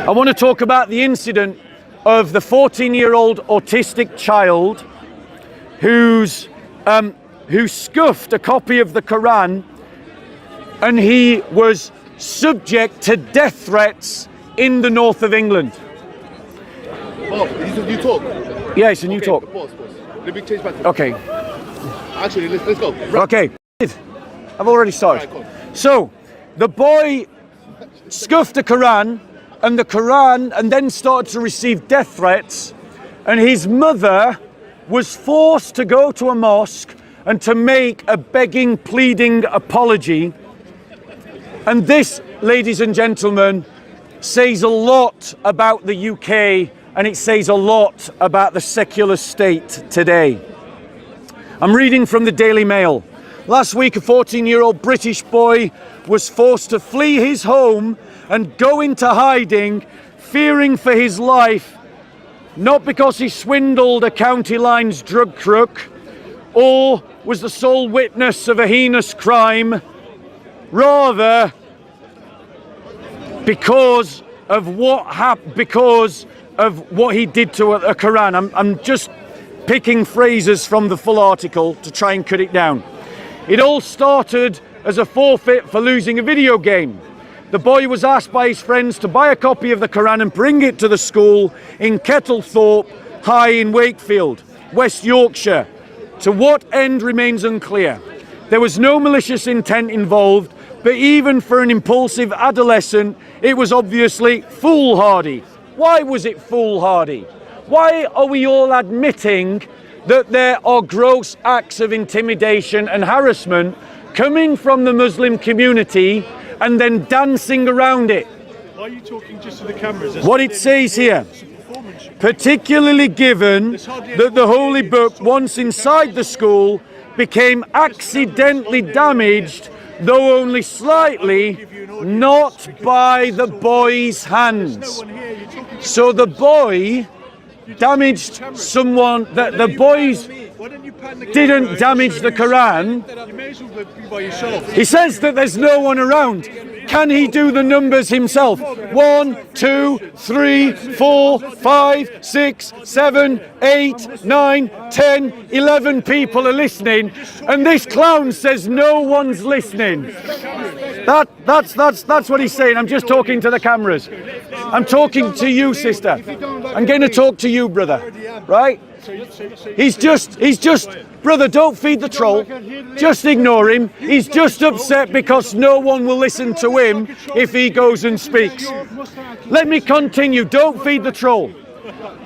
I want to talk about the incident of the 14-year-old autistic child who scuffed a copy of the Quran, and he was subject to death threats in the north of England. Oh, this is a new talk? Yeah, it's a new talk. Pause. Let me change back to Okay. Actually, let's go. Okay. I've already started. Right, So, the boy scuffed the Quran, and then started to receive death threats, and his mother was forced to go to a mosque and to make a begging, pleading apology. And this, ladies and gentlemen, says a lot about the UK, and it says a lot about the secular state today. I'm reading from the Daily Mail. Last week, a 14-year-old British boy was forced to flee his home and go into hiding, fearing for his life, not because he swindled a county lines drug crook or was the sole witness of a heinous crime, rather because of what he did to a Quran. I'm just picking phrases from the full article to try and cut it down. It all started as a forfeit for losing a video game. The boy was asked by his friends to buy a copy of the Quran and bring it to the school in Kettlethorpe High in Wakefield, West Yorkshire. To what end remains unclear. There was no malicious intent involved, but even for an impulsive adolescent, it was obviously foolhardy. Why was it foolhardy? Why are we all admitting that there are gross acts of intimidation and harassment coming from the Muslim community and then dancing around it? Why are you talking just to the cameras? What it says here, particularly given that the holy book, once inside the school, became accidentally damaged, though only slightly, not by the boy's hands. So the boy damaged someone, that the boys didn't damage the Quran. He says that there's no one around. Can he do the numbers himself? 1, 2, 3, 4, 5, 6, 7, 8, 9, 10, 11 people are listening, and this clown says no one's listening. That's what he's saying. I'm just talking to the cameras. I'm talking to you, sister. I'm going to talk to you, brother. Right? He's just, brother, don't feed the troll. Just ignore him. He's just upset because no one will listen to him if he goes and speaks. Let me continue. Don't feed the troll.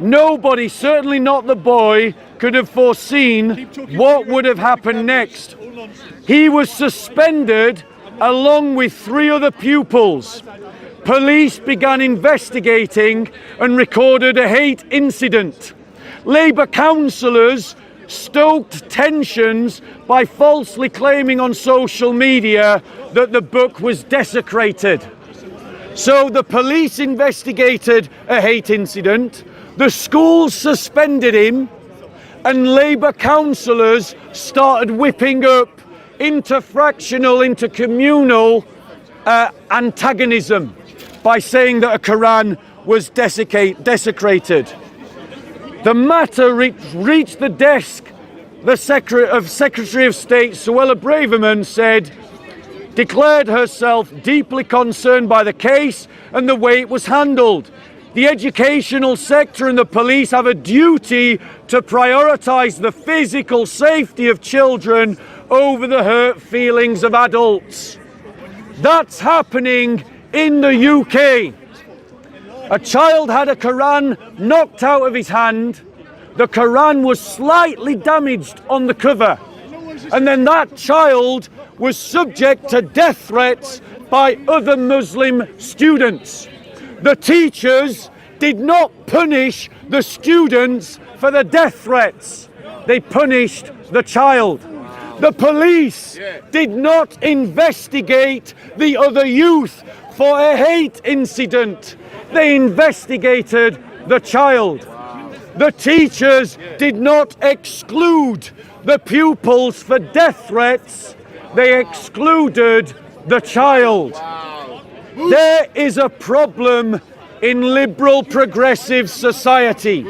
Nobody, certainly not the boy, could have foreseen what would have happened next. He was suspended along with 3 other pupils. Police began investigating and recorded a hate incident. Labour councillors stoked tensions by falsely claiming on social media that the book was desecrated. So the police investigated a hate incident, the school suspended him, and Labour councillors started whipping up interfractional, intercommunal antagonism by saying that a Quran was desecrated. The matter reached the desk. The Secretary of State, Suella Braverman, declared herself deeply concerned by the case and the way it was handled. The educational sector and the police have a duty to prioritise the physical safety of children over the hurt feelings of adults. That's happening in the UK. A child had a Quran knocked out of his hand. The Quran was slightly damaged on the cover. And then that child was subject to death threats by other Muslim students. The teachers did not punish the students for the death threats. They punished the child. The police did not investigate the other youth for a hate incident. They investigated the child. The teachers did not exclude the pupils for death threats. They excluded the child. There is a problem in liberal progressive society.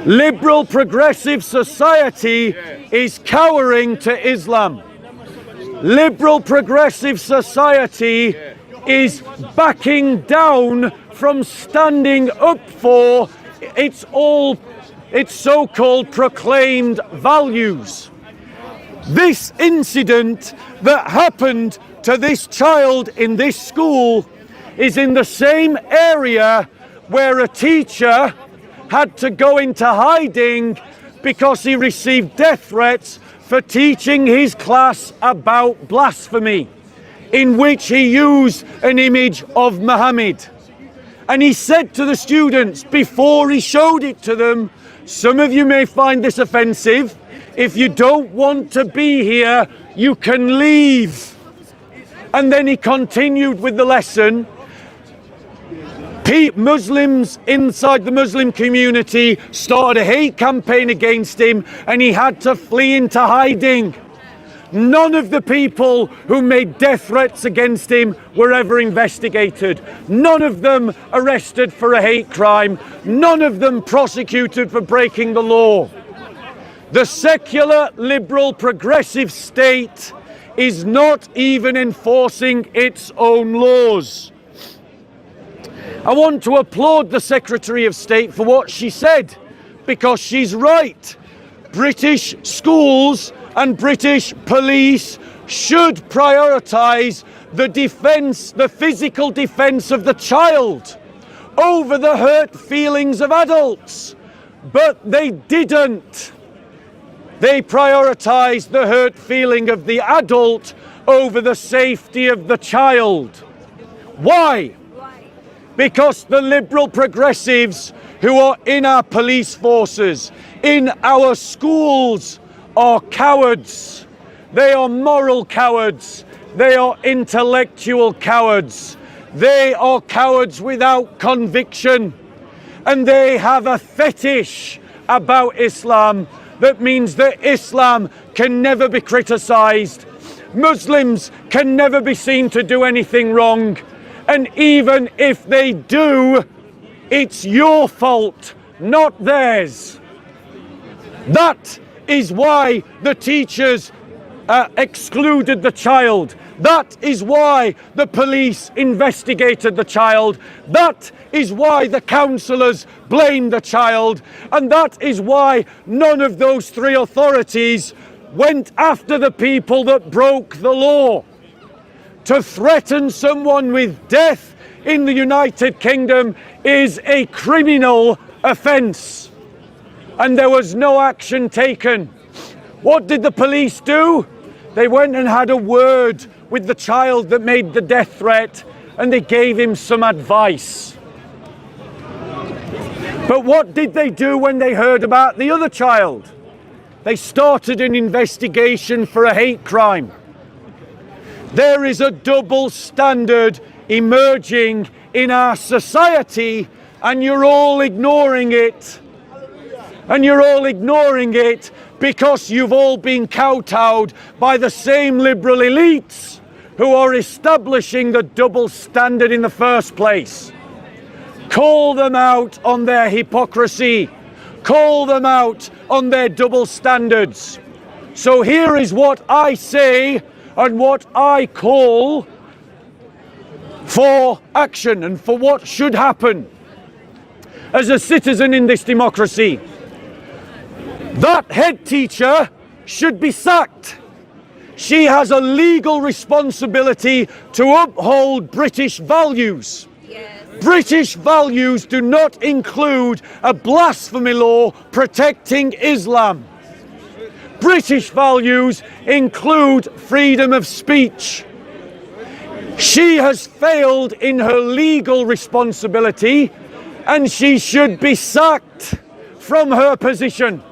Liberal progressive society is cowering to Islam. Liberal progressive society is backing down from standing up for its so-called proclaimed values. This incident that happened to this child in this school is in the same area where a teacher had to go into hiding because he received death threats for teaching his class about blasphemy, in which he used an image of Muhammad. And he said to the students before he showed it to them, some of you may find this offensive. If you don't want to be here, you can leave. And then he continued with the lesson. Muslims inside the Muslim community started a hate campaign against him, and he had to flee into hiding. None of the people who made death threats against him were ever investigated. None of them arrested for a hate crime. None of them prosecuted for breaking the law. The secular, liberal, progressive state is not even enforcing its own laws. I want to applaud the Secretary of State for what she said, because she's right. British schools and British police should prioritise the defence, the physical defence of the child over the hurt feelings of adults. But they didn't. They prioritised the hurt feeling of the adult over the safety of the child. Why? Because the liberal progressives who are in our police forces, in our schools, are cowards. They are moral cowards. They are intellectual cowards. They are cowards without conviction. And they have a fetish about Islam that means that Islam can never be criticised. Muslims can never be seen to do anything wrong. And even if they do, it's your fault, not theirs. That is why the teachers excluded the child. That is why the police investigated the child. That is why the councillors blamed the child. And that is why none of those three authorities went after the people that broke the law. To threaten someone with death in the United Kingdom is a criminal offence. And there was no action taken. What did the police do? They went and had a word with the child that made the death threat, and they gave him some advice. But what did they do when they heard about the other child? They started an investigation for a hate crime. There is a double standard emerging in our society, and you're all ignoring it. And you're all ignoring it because you've all been kowtowed by the same liberal elites who are establishing the double standard in the first place. Call them out on their hypocrisy. Call them out on their double standards. So here is what I say and what I call for action and for what should happen as a citizen in this democracy. That head teacher should be sacked. She has a legal responsibility to uphold British values. Yes. British values do not include a blasphemy law protecting Islam. British values include freedom of speech. She has failed in her legal responsibility, and she should be sacked from her position.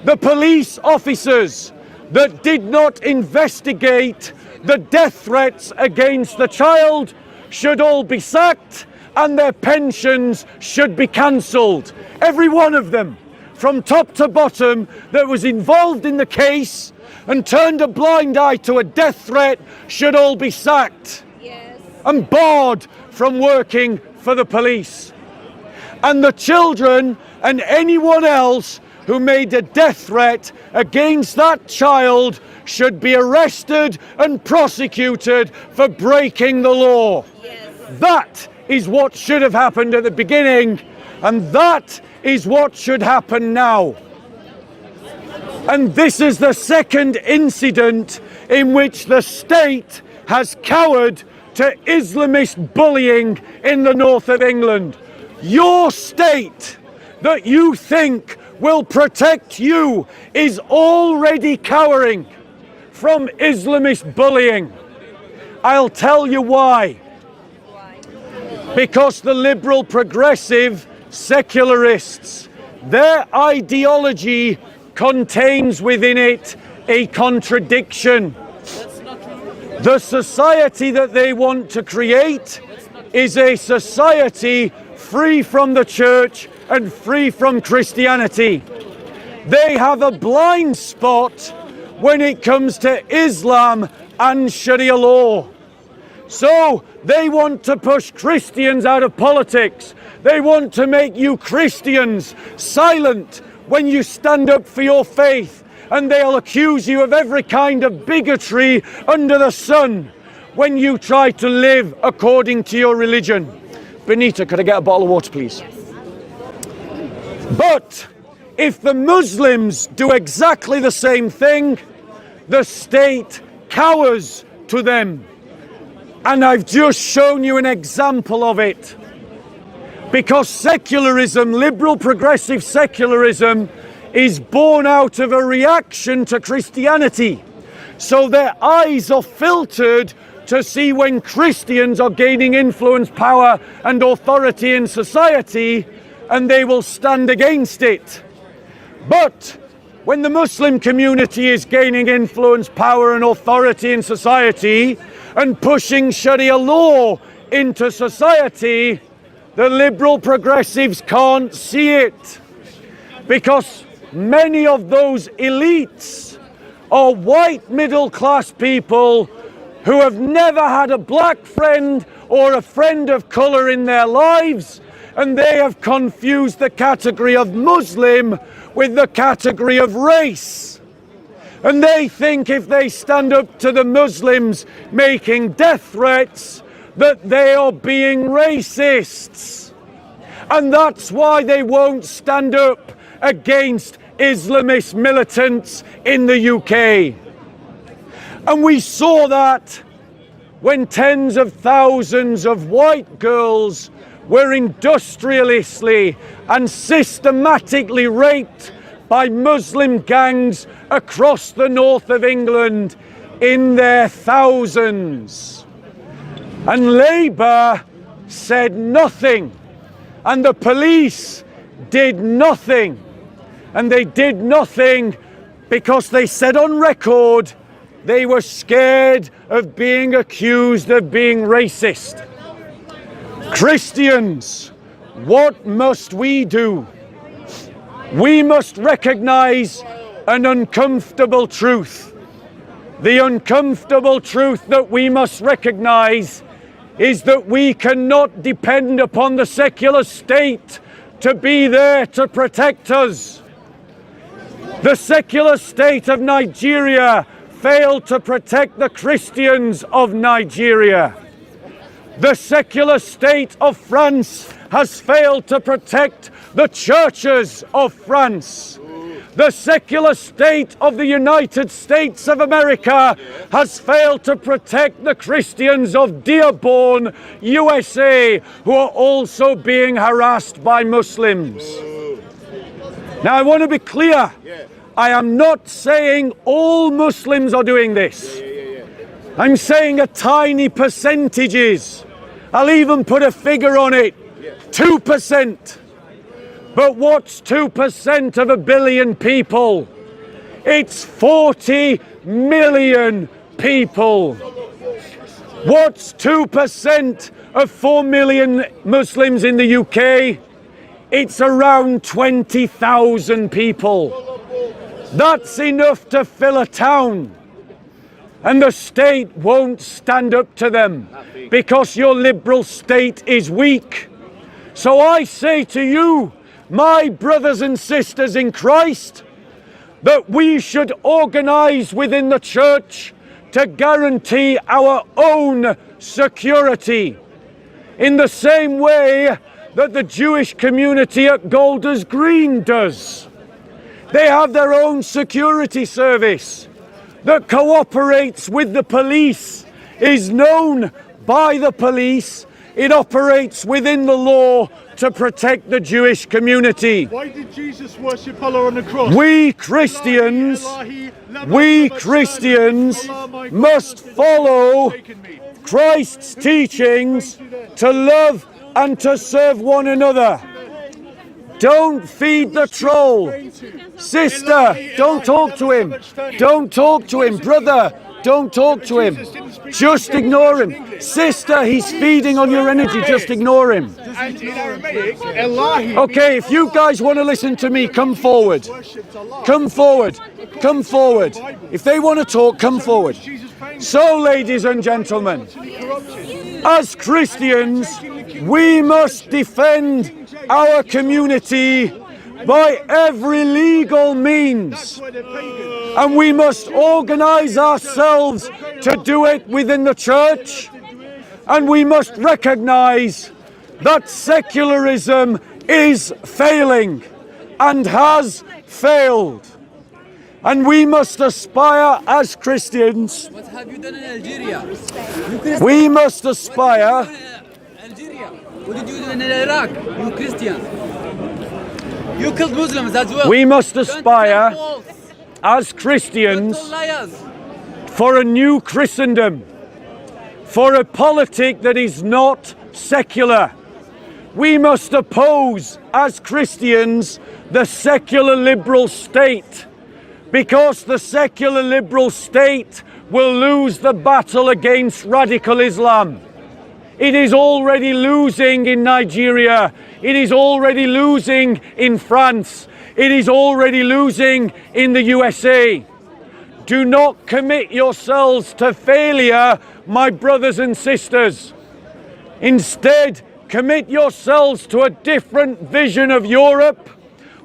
The police officers that did not investigate the death threats against the child should all be sacked, and their pensions should be cancelled. Every one of them, from top to bottom, that was involved in the case and turned a blind eye to a death threat should all be sacked. Yes. And barred from working for the police. And the children and anyone else who made a death threat against that child should be arrested and prosecuted for breaking the law. Yes. That is what should have happened at the beginning, and that is what should happen now. And this is the second incident in which the state has cowered to Islamist bullying in the north of England. Your state that you think will protect you is already cowering from Islamist bullying. I'll tell you why. Because the liberal progressive secularists, their ideology contains within it a contradiction. The society that they want to create is a society free from the church and free from Christianity. They have a blind spot when it comes to Islam and Sharia law. So they want to push Christians out of politics. They want to make you Christians silent when you stand up for your faith, and they'll accuse you of every kind of bigotry under the sun when you try to live according to your religion. Benita, could I get a bottle of water, please? But if the Muslims do exactly the same thing, the state cowers to them. And I've just shown you an example of it. Because secularism, liberal progressive secularism, is born out of a reaction to Christianity. So their eyes are filtered to see when Christians are gaining influence, power and authority in society, and they will stand against it. But when the Muslim community is gaining influence, power and authority in society and pushing Sharia law into society, the liberal progressives can't see it, because many of those elites are white middle-class people who have never had a black friend or a friend of colour in their lives, and they have confused the category of Muslim with the category of race. And they think if they stand up to the Muslims making death threats, that they are being racists. And that's why they won't stand up against Islamist militants in the UK. And we saw that when tens of thousands of white girls were industriously and systematically raped by Muslim gangs across the north of England in their thousands. And Labour said nothing, and the police did nothing. And they did nothing because they said on record they were scared of being accused of being racist. Christians, what must we do? We must recognize an uncomfortable truth. The uncomfortable truth that we must recognize is that we cannot depend upon the secular state to be there to protect us. The secular state of Nigeria failed to protect the Christians of Nigeria. The secular state of France has failed to protect the churches of France. The secular state of the United States of America has failed to protect the Christians of Dearborn, USA, who are also being harassed by Muslims. Now, I want to be clear. I am not saying all Muslims are doing this. I'm saying a tiny percentages. I'll even put a figure on it. 2%. But what's 2% of 1 billion people? It's 40 million people. What's 2% of 4 million Muslims in the UK? It's around 20,000 people. That's enough to fill a town. And the state won't stand up to them because your liberal state is weak. So I say to you, my brothers and sisters in Christ, that we should organize within the church to guarantee our own security in the same way that the Jewish community at Golders Green does. They have their own security service that cooperates with the police, is known by the police. It operates within the law to protect the Jewish community. Why did Jesus worship Allah on the cross? We Christians must follow Christ's teachings to love and to serve one another. Don't feed the troll. Sister, don't talk to him. Don't talk to him. Brother, don't talk to him. Just ignore him. Sister, he's feeding on your energy. Just ignore him. Okay, if you guys want to listen to me, come forward. Come forward. Come forward. If they want to talk, come forward. So, ladies and gentlemen, as Christians, we must defend our community by every legal means, and we must organize ourselves to do it within the church, and we must recognize that secularism is failing and has failed, and we must aspire as Christians. What have you done in Algeria? We must aspire. Algeria. What did you do in Iraq? You Christians. You killed Muslims as well. We must aspire as Christians for a new Christendom, for a politic that is not secular. We must oppose as Christians the secular liberal state, because the secular liberal state will lose the battle against radical Islam. It is already losing in Nigeria. It is already losing in France. It is already losing in the USA. Do not commit yourselves to failure, my brothers and sisters. Instead, commit yourselves to a different vision of Europe,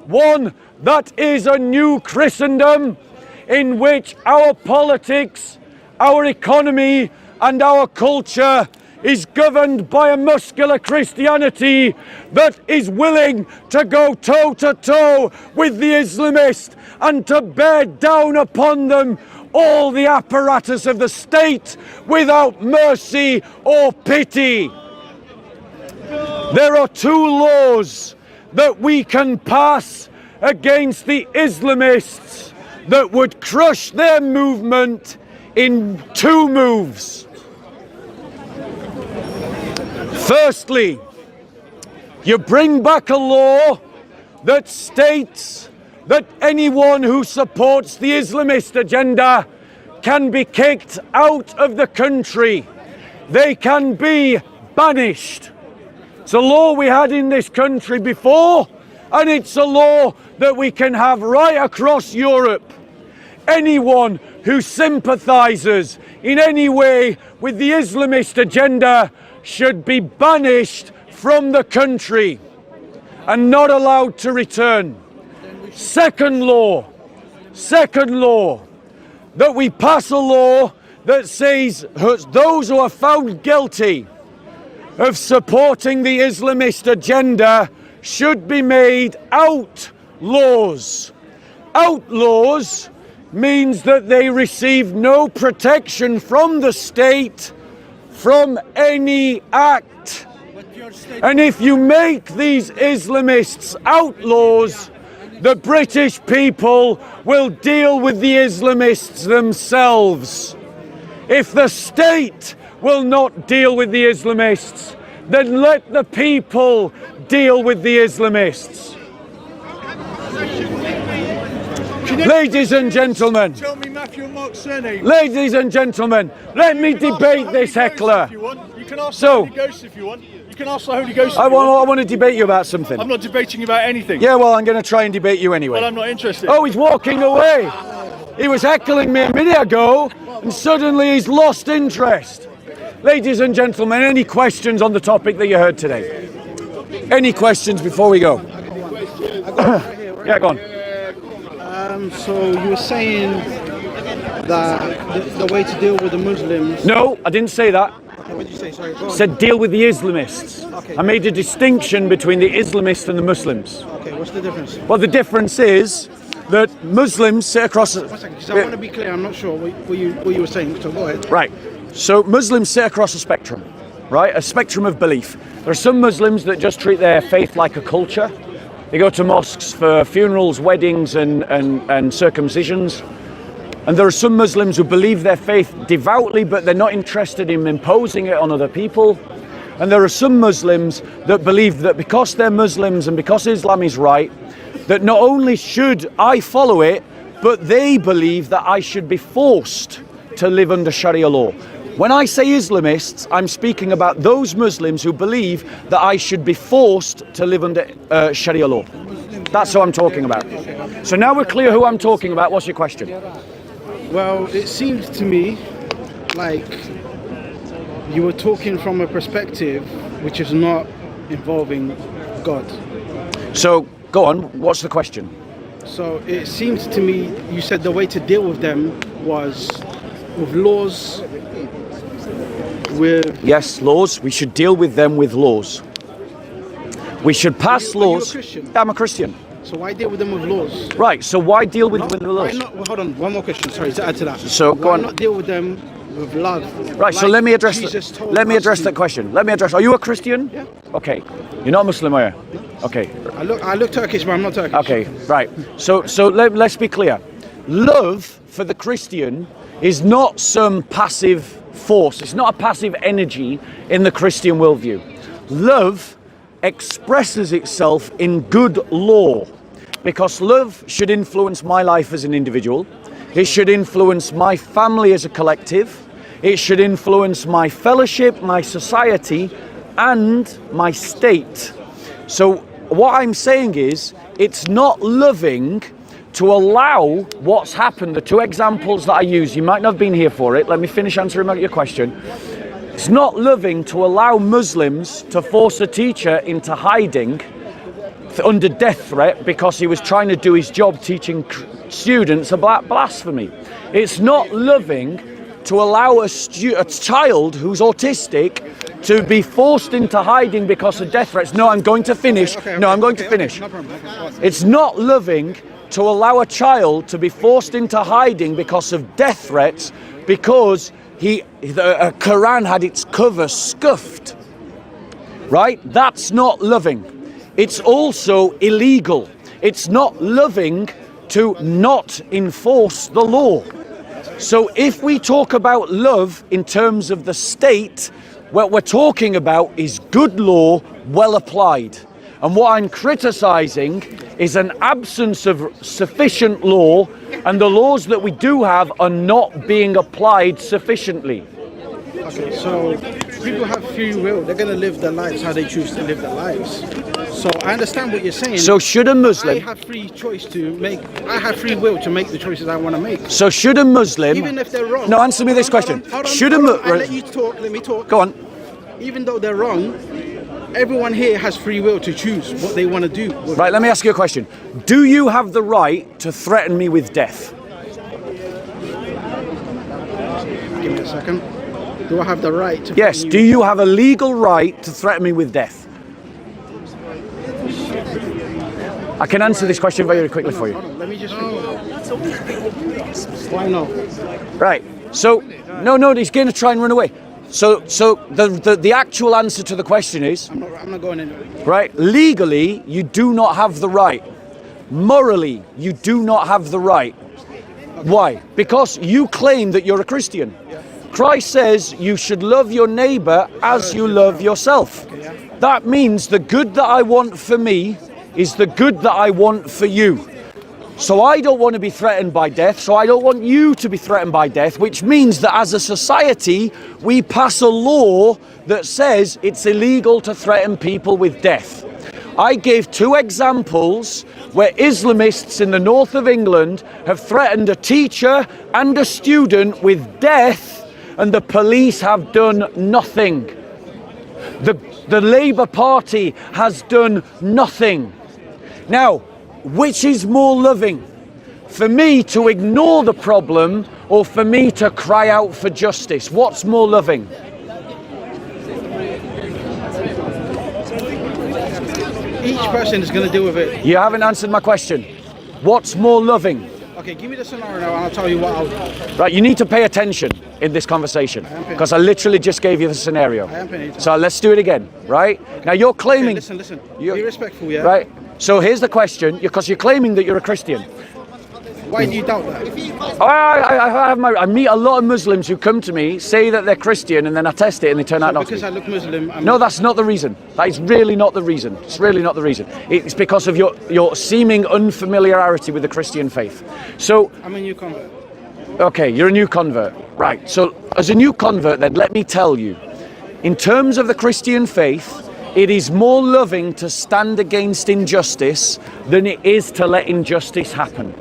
one that is a new Christendom in which our politics, our economy, and our culture is governed by a muscular Christianity that is willing to go toe-to-toe with the Islamists and to bear down upon them all the apparatus of the state without mercy or pity. There are two laws that we can pass against the Islamists that would crush their movement in two moves. Firstly, you bring back a law that states that anyone who supports the Islamist agenda can be kicked out of the country. They can be banished. It's a law we had in this country before, and it's a law that we can have right across Europe. Anyone who sympathizes in any way with the Islamist agenda should be banished from the country and not allowed to return. Second law, that we pass a law that says those who are found guilty of supporting the Islamist agenda should be made outlaws. Outlaws means that they receive no protection from the state from any act. And if you make these Islamists outlaws, the British people will deal with the Islamists themselves. If the state will not deal with the Islamists, then let the people deal with the Islamists. Ladies and gentlemen, Tell me Matthew and Mark's surname. ladies and gentlemen, let me debate this heckler. You can ask So- the Holy Ghost if you want. You can ask the Holy Ghost. I want to debate you about something. I'm not debating about anything. Yeah, well, I'm going to try and debate you anyway. Well, I'm not interested. Oh, he's walking away. He was heckling me a minute ago, and suddenly he's lost interest. Ladies and gentlemen, any questions on the topic that you heard today? Any questions before we go? Yeah, go on. So you were saying that the way to deal with the Muslims. No, I didn't say that. Okay, what did you say? Sorry, go on. Said deal with the Islamists. Okay. I made a distinction between the Islamists and the Muslims. Okay, what's the difference? Well, the difference is that Muslims sit across. One second, because I want to be clear. I'm not sure what you were saying. So go ahead. Right. So Muslims sit across a spectrum, right? A spectrum of belief. There are some Muslims that just treat their faith like a culture. They go to mosques for funerals, weddings, and circumcisions. And there are some Muslims who believe their faith devoutly, but they're not interested in imposing it on other people. And there are some Muslims that believe that because they're Muslims and because Islam is right, that not only should I follow it, but they believe that I should be forced to live under Sharia law. When I say Islamists, I'm speaking about those Muslims who believe that I should be forced to live under Sharia law. That's who I'm talking about. So now we're clear who I'm talking about. What's your question? Well, it seems to me like you were talking from a perspective which is not involving God. So go on. What's the question? So it seems to me you said the way to deal with them was with laws, with... Yes, laws. We should deal with them with laws. We should pass Are you a laws. Christian? Yeah, I'm a Christian. So why deal with them with laws? Right. So why deal with them with Why laws? not, well, hold on, one more question, sorry, to add to that. So, go why on. not deal with them with love? Right, so Like let me address Jesus told let me us address to. that question. Let me address. Are you a Christian? Yeah. Okay. You're not Muslim, are you? Okay. I look Turkish, but I'm not Turkish. Okay. Right. So let's be clear. Love for the Christian is not some passive force. It's not a passive energy in the Christian worldview. Love expresses itself in good law, because love should influence my life as an individual. It should influence my family as a collective. It should influence my fellowship, my society, and my state. So what I'm saying is, it's not loving to allow what's happened. The two examples that I use, you might not have been here for it. Let me finish answering your question. It's not loving to allow Muslims to force a teacher into hiding under death threat because he was trying to do his job teaching students about blasphemy. It's not loving to allow a child who's autistic to be forced into hiding because of death threats. No, I'm going to finish. I'm going to finish. No problem. It's not loving to allow a child to be forced into hiding because of death threats because the Quran had its cover scuffed. Right? That's not loving. It's also illegal. It's not loving to not enforce the law. So if we talk about love in terms of the state, what we're talking about is good law well applied. And what I'm criticizing is an absence of sufficient law, and the laws that we do have are not being applied sufficiently. Okay, so people have free will. They're going to live their lives how they choose to live their lives. So I understand what you're saying. So should a Muslim... I have free will to make the choices I want to make. So should a Muslim... Even if they're wrong. No, answer me this question. Should a Muslim... I'll let you talk. Let me talk. Go on. Even though they're wrong, everyone here has free will to choose what they want to do. Right, let me ask you a question. Do you have the right to threaten me with death? Give me a second. Do I have the right to... Yes, do you have a legal right to threaten me with death? I can answer this question very quickly for you. Hold on, let me just... Why not? Right, so, no, he's going to try and run away. So the actual answer to the question is... I'm not going anywhere. Right, legally, you do not have the right. Morally, you do not have the right. Why? Because you claim that you're a Christian. Christ says you should love your neighbor as you love yourself. That means the good that I want for me is the good that I want for you. So I don't want to be threatened by death, so I don't want you to be threatened by death, which means that as a society, we pass a law that says it's illegal to threaten people with death. I gave two examples where Islamists in the north of England have threatened a teacher and a student with death, and the police have done nothing. The Labour Party has done nothing. Now, which is more loving? For me to ignore the problem or for me to cry out for justice? What's more loving? Each person is going to deal with it. You haven't answered my question. What's more loving? Okay, give me the scenario now and I'll tell you what I'll do. Right, you need to pay attention in this conversation because I literally just gave you the scenario. I am paying attention. So let's do it again, right? Now you're claiming... Okay, listen. Be respectful, yeah? Right. So here's the question, because you're claiming that you're a Christian. Why do you doubt that? I meet a lot of Muslims who come to me, say that they're Christian, and then I test it and they turn out not to be. Because I look Muslim. No, that's not the reason. That is really not the reason. It's really not the reason. It's because of your seeming unfamiliarity with the Christian faith. So I'm a new convert. okay, you're a new convert. Right. So as a new convert, then let me tell you, in terms of the Christian faith, it is more loving to stand against injustice than it is to let injustice happen.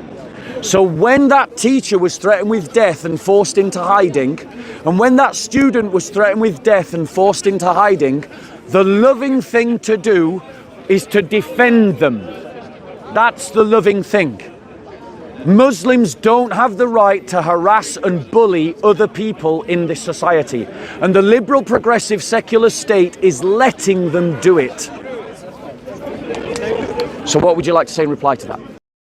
So when that teacher was threatened with death and forced into hiding, and when that student was threatened with death and forced into hiding, the loving thing to do is to defend them. That's the loving thing. Muslims don't have the right to harass and bully other people in this society. And the liberal, progressive, secular state is letting them do it. So what would you like to say in reply to that?